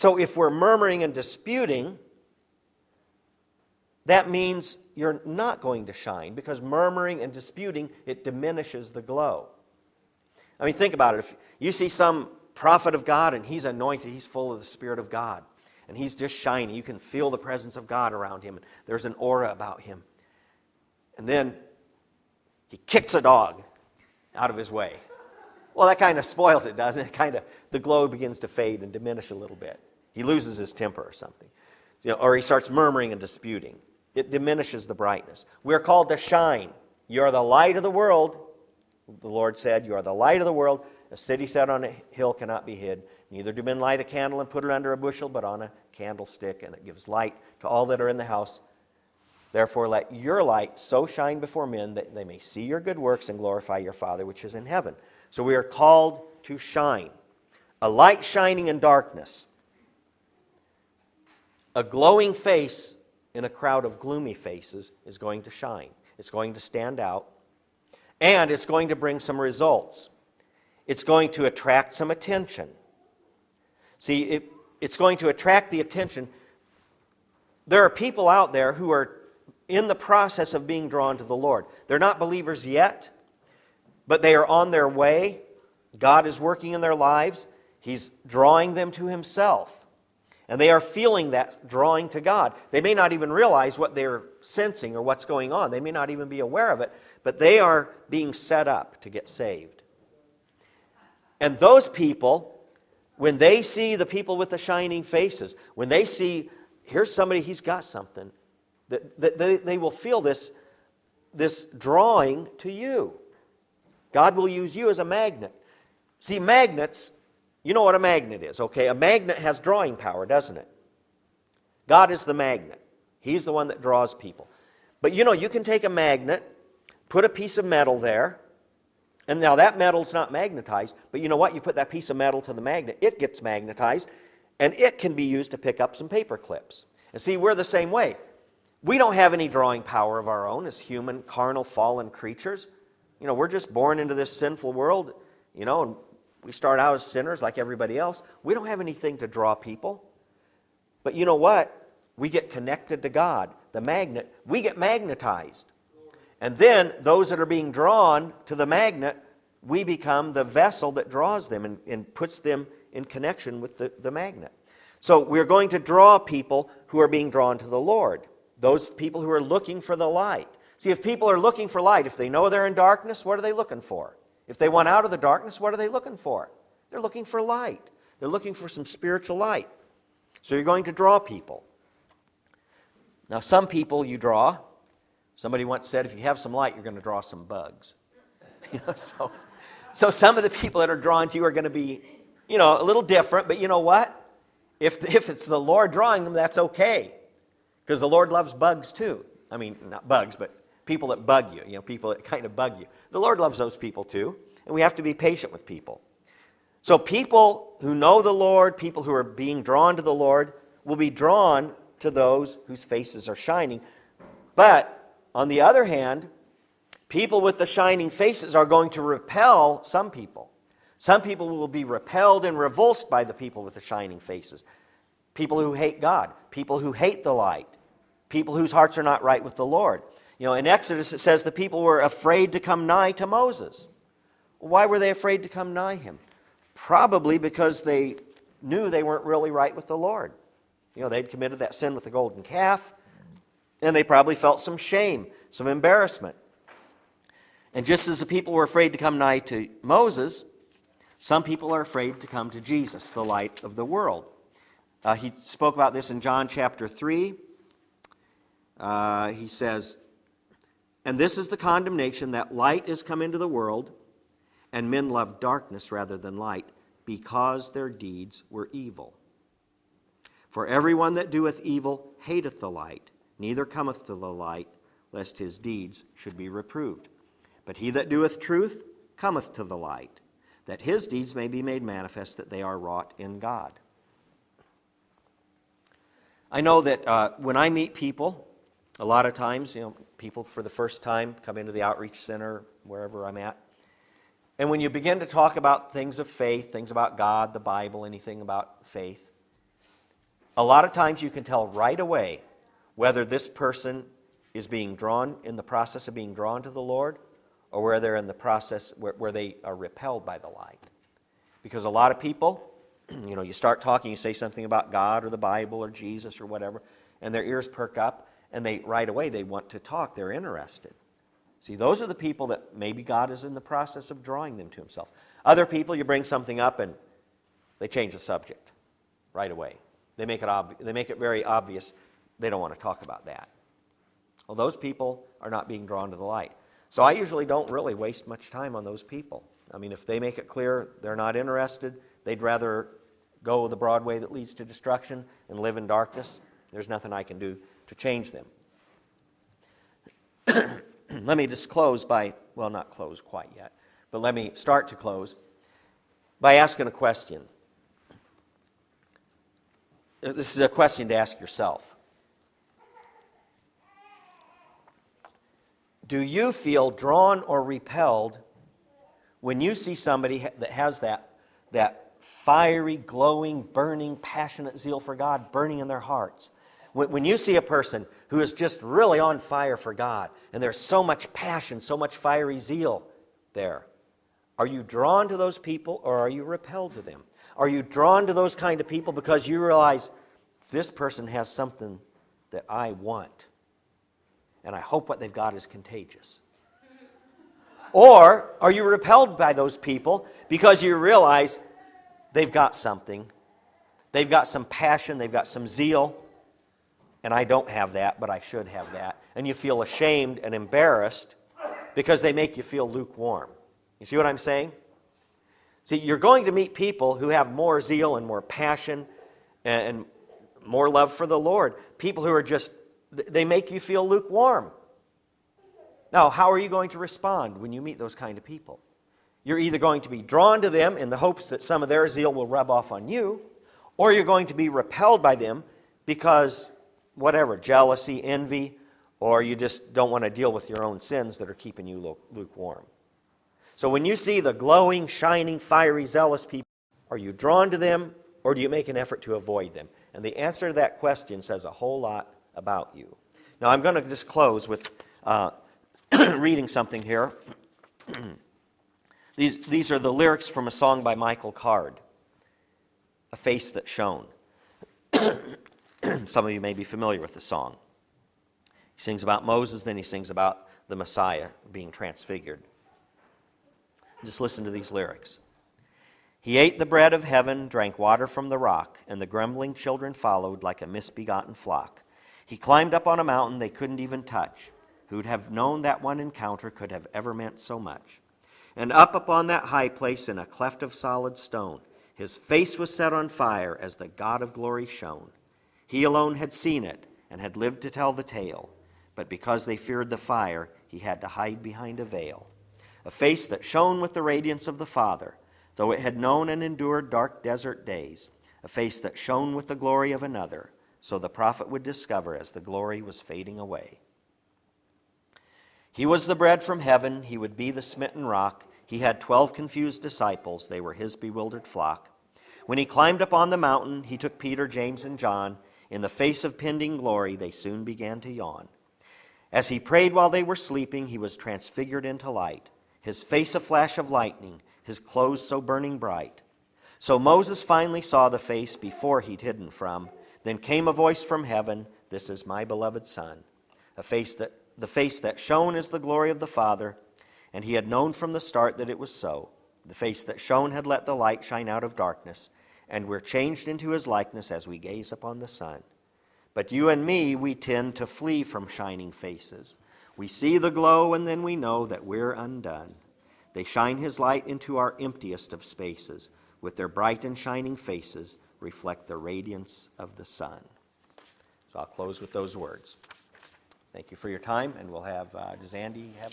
So if we're murmuring and disputing, that means you're not going to shine, because murmuring and disputing, it diminishes the glow. I mean, think about it. If you see some prophet of God and he's anointed, he's full of the Spirit of God, and he's just shining, you can feel the presence of God around him, and there's an aura about him. And then he kicks a dog out of his way. Well, that kind of spoils it, doesn't it? The glow begins to fade and diminish a little bit. He loses his temper or something. Or he starts murmuring and disputing. It diminishes the brightness. We're called to shine. You are the light of the world. The Lord said, you are the light of the world. A city set on a hill cannot be hid. Neither do men light a candle and put it under a bushel, but on a candlestick, and it gives light to all that are in the house. Therefore let your light so shine before men that they may see your good works and glorify your Father which is in heaven. So we are called to shine. A light shining in darkness. A glowing face in a crowd of gloomy faces is going to shine. It's going to stand out. And it's going to bring some results. It's going to attract some attention. See, it's going to attract the attention. There are people out there who are in the process of being drawn to the Lord. They're not believers yet, but they are on their way. God is working in their lives. He's drawing them to Himself. And they are feeling that drawing to God. They may not even realize what they're sensing or what's going on. They may not even be aware of it, but they are being set up to get saved. And those people, when they see the people with the shining faces, when they see, here's somebody, he's got something, they will feel this drawing to you. God will use you as a magnet. See, magnets, you know what a magnet is, okay? A magnet has drawing power, doesn't it? God is the magnet. He's the one that draws people. But you can take a magnet, put a piece of metal there, and now that metal's not magnetized, but you know what? You put that piece of metal to the magnet, it gets magnetized, and it can be used to pick up some paper clips. And see, we're the same way. We don't have any drawing power of our own as human, carnal, fallen creatures. We're just born into this sinful world, and we start out as sinners like everybody else. We don't have anything to draw people. But you know what? We get connected to God, the magnet. We get magnetized. And then those that are being drawn to the magnet, we become the vessel that draws them and puts them in connection with the magnet. So we're going to draw people who are being drawn to the Lord. Those people who are looking for the light. See, if people are looking for light, if they know they're in darkness, what are they looking for? If they want out of the darkness, what are they looking for? They're looking for light. They're looking for some spiritual light. So you're going to draw people. Now, some people you draw, somebody once said, if you have some light, you're going to draw some bugs. So some of the people that are drawn to you are going to be, a little different. But you know what? If it's the Lord drawing them, that's okay. Because the Lord loves bugs too. I mean, not bugs, but people that bug you, people that kind of bug you. The Lord loves those people too, and we have to be patient with people. So people who know the Lord, people who are being drawn to the Lord, will be drawn to those whose faces are shining. But, on the other hand, people with the shining faces are going to repel some people. Some people will be repelled and revulsed by the people with the shining faces. People who hate God, people who hate the light, people whose hearts are not right with the Lord. In Exodus it says the people were afraid to come nigh to Moses. Why were they afraid to come nigh him? Probably because they knew they weren't really right with the Lord. They'd committed that sin with the golden calf, and they probably felt some shame, some embarrassment. And just as the people were afraid to come nigh to Moses, some people are afraid to come to Jesus, the light of the world. He spoke about this in John chapter 3. He says, "And this is the condemnation, that light is come into the world, and men love darkness rather than light, because their deeds were evil. For everyone that doeth evil hateth the light, neither cometh to the light, lest his deeds should be reproved. But he that doeth truth cometh to the light, that his deeds may be made manifest that they are wrought in God." I know that when I meet people, a lot of times, people for the first time come into the outreach center, wherever I'm at. And when you begin to talk about things of faith, things about God, the Bible, anything about faith, A lot of times you can tell right away whether this person is being drawn, in the process of being drawn to the Lord, or where they're in the process where they are repelled by the light. Because a lot of people, you start talking, you say something about God or the Bible or Jesus or whatever, and their ears perk up, and right away they want to talk, they're interested. See, those are the people that maybe God is in the process of drawing them to himself. Other people, you bring something up and they change the subject right away. They make it very obvious they don't want to talk about that. Well, those people are not being drawn to the light. So I usually don't really waste much time on those people. I mean, if they make it clear they're not interested, they'd rather go the broad way that leads to destruction and live in darkness, there's nothing I can do to change them. Let me just close by, well, not close quite yet, but let me start to close by asking a question. This is a question to ask yourself. Do you feel drawn or repelled when you see somebody that has that fiery, glowing, burning, passionate zeal for God burning in their hearts? When you see a person who is just really on fire for God, and there's so much passion, so much fiery zeal there, are you drawn to those people or are you repelled to them? Are you drawn to those kind of people because you realize this person has something that I want, and I hope what they've got is contagious? Or are you repelled by those people because you realize they've got something, they've got some passion, they've got some zeal, and I don't have that, but I should have that. And you feel ashamed and embarrassed because they make you feel lukewarm. You see what I'm saying? See, you're going to meet people who have more zeal and more passion and more love for the Lord. People who are just, they make you feel lukewarm. Now, how are you going to respond when you meet those kind of people? You're either going to be drawn to them in the hopes that some of their zeal will rub off on you, or you're going to be repelled by them because whatever, jealousy, envy, or you just don't want to deal with your own sins that are keeping you lukewarm. So when you see the glowing, shining, fiery, zealous people, are you drawn to them or do you make an effort to avoid them? And the answer to that question says a whole lot about you. Now I'm going to just close with reading something here. These are the lyrics from a song by Michael Card, A Face That Shone. Some of you may be familiar with the song. He sings about Moses, then he sings about the Messiah being transfigured. Just listen to these lyrics. He ate the bread of heaven, drank water from the rock, and the grumbling children followed like a misbegotten flock. He climbed up on a mountain they couldn't even touch. Who'd have known that one encounter could have ever meant so much? And up upon that high place in a cleft of solid stone, his face was set on fire as the God of glory shone. He alone had seen it and had lived to tell the tale, but because they feared the fire, he had to hide behind a veil. A face that shone with the radiance of the Father, though it had known and endured dark desert days. A face that shone with the glory of another, so the prophet would discover as the glory was fading away. He was the bread from heaven, he would be the smitten rock. He had 12 confused disciples, they were his bewildered flock. When he climbed up on the mountain, he took Peter, James, and John. In the face of pending glory, they soon began to yawn. As he prayed while they were sleeping, he was transfigured into light, his face a flash of lightning, his clothes so burning bright. So Moses finally saw the face before he'd hidden from. Then came a voice from heaven, "This is my beloved Son." The face that shone is the glory of the Father, and he had known from the start that it was so. The face that shone had let the light shine out of darkness, and we're changed into his likeness as we gaze upon the sun. But you and me, we tend to flee from shining faces. We see the glow, and then we know that we're undone. They shine his light into our emptiest of spaces. With their bright and shining faces, reflect the radiance of the sun. So I'll close with those words. Thank you for your time, and we'll have, does Andy have?